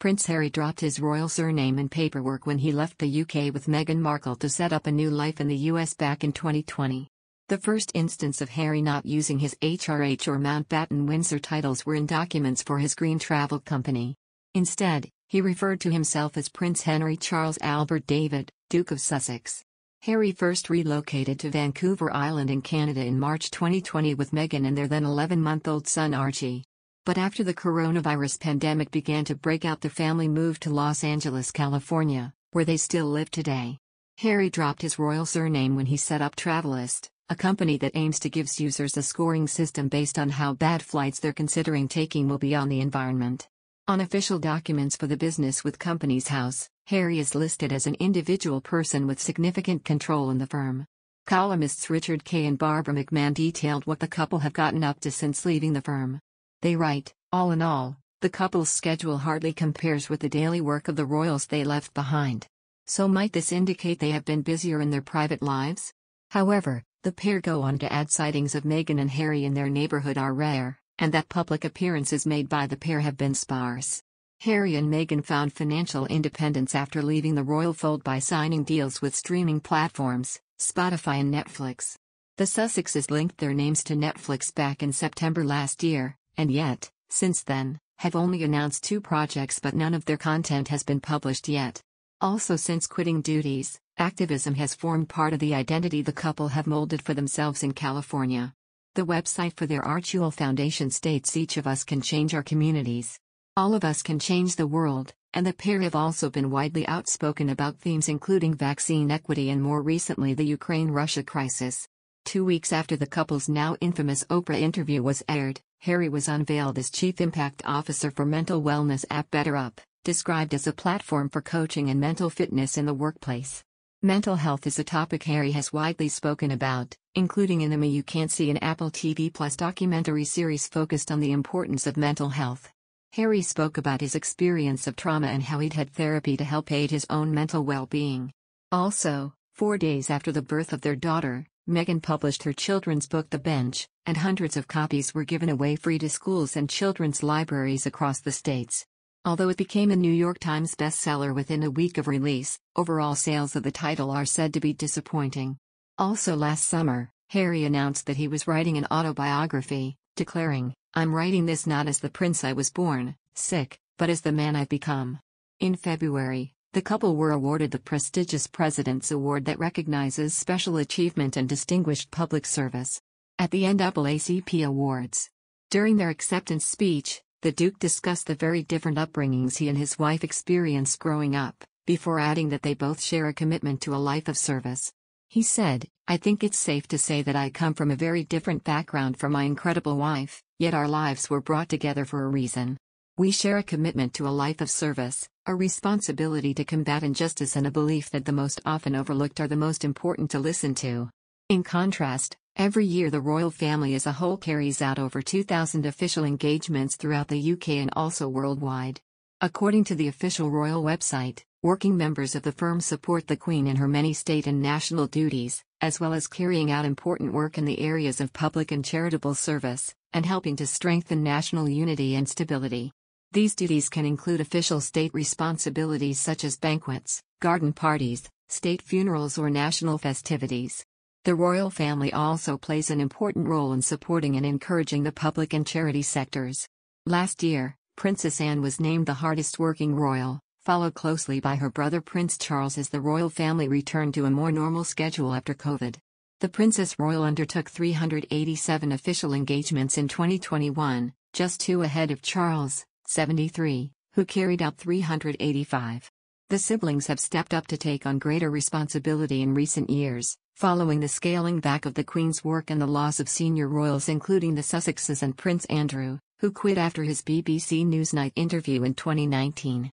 Prince Harry dropped his royal surname and paperwork when he left the UK with Meghan Markle to set up a new life in the US back in 2020. The first instance of Harry not using his HRH or Mountbatten Windsor titles were in documents for his green travel company. Instead, he referred to himself as Prince Henry Charles Albert David, Duke of Sussex. Harry first relocated to Vancouver Island in Canada in March 2020 with Meghan and their then 11-month-old son Archie. But after the coronavirus pandemic began to break out, the family moved to Los Angeles, California, where they still live today. Harry dropped his royal surname when he set up Travelist, a company that aims to give users a scoring system based on how bad flights they're considering taking will be on the environment. On official documents for the business with Companies House, Harry is listed as an individual person with significant control in the firm. Columnists Richard Kay and Barbara McMahon detailed what the couple have gotten up to since leaving the firm. They write, "All in all, the couple's schedule hardly compares with the daily work of the royals they left behind. So might this indicate they have been busier in their private lives?" However, the pair go on to add sightings of Meghan and Harry in their neighborhood are rare, and that public appearances made by the pair have been sparse. Harry and Meghan found financial independence after leaving the royal fold by signing deals with streaming platforms, Spotify and Netflix. The Sussexes linked their names to Netflix back in September last year, and yet, since then, have only announced 2 projects, but none of their content has been published yet. Also, since quitting duties, activism has formed part of the identity the couple have molded for themselves in California. The website for their Archewell Foundation states, "Each of us can change our communities. All of us can change the world," and the pair have also been widely outspoken about themes including vaccine equity and more recently the Ukraine-Russia crisis. 2 weeks after the couple's now infamous Oprah interview was aired, Harry was unveiled as Chief Impact Officer for mental wellness app BetterUp, described as a platform for coaching and mental fitness in the workplace. Mental health is a topic Harry has widely spoken about, including in the Me You Can't See an Apple TV Plus documentary series focused on the importance of mental health. Harry spoke about his experience of trauma and how he'd had therapy to help aid his own mental well-being. Also, 4 days after the birth of their daughter, Meghan published her children's book The Bench, and hundreds of copies were given away free to schools and children's libraries across the states. Although it became a New York Times bestseller within a week of release, overall sales of the title are said to be disappointing. Also last summer, Harry announced that he was writing an autobiography, declaring, "I'm writing this not as the prince I was born, sick, but as the man I've become." In February, the couple were awarded the prestigious President's Award that recognizes special achievement and distinguished public service at the NAACP Awards. During their acceptance speech, the Duke discussed the very different upbringings he and his wife experienced growing up, before adding that they both share a commitment to a life of service. He said, "I think it's safe to say that I come from a very different background from my incredible wife, yet our lives were brought together for a reason. We share a commitment to a life of service, a responsibility to combat injustice, and a belief that the most often overlooked are the most important to listen to." In contrast, every year the royal family as a whole carries out over 2,000 official engagements throughout the UK and also worldwide. According to the official royal website, working members of the firm support the Queen in her many state and national duties, as well as carrying out important work in the areas of public and charitable service, and helping to strengthen national unity and stability. These duties can include official state responsibilities such as banquets, garden parties, state funerals, or national festivities. The royal family also plays an important role in supporting and encouraging the public and charity sectors. Last year, Princess Anne was named the hardest working royal, followed closely by her brother Prince Charles as the royal family returned to a more normal schedule after COVID. The Princess Royal undertook 387 official engagements in 2021, just 2 ahead of Charles, 73, who carried out 385. The siblings have stepped up to take on greater responsibility in recent years, following the scaling back of the Queen's work and the loss of senior royals including the Sussexes and Prince Andrew, who quit after his BBC Newsnight interview in 2019.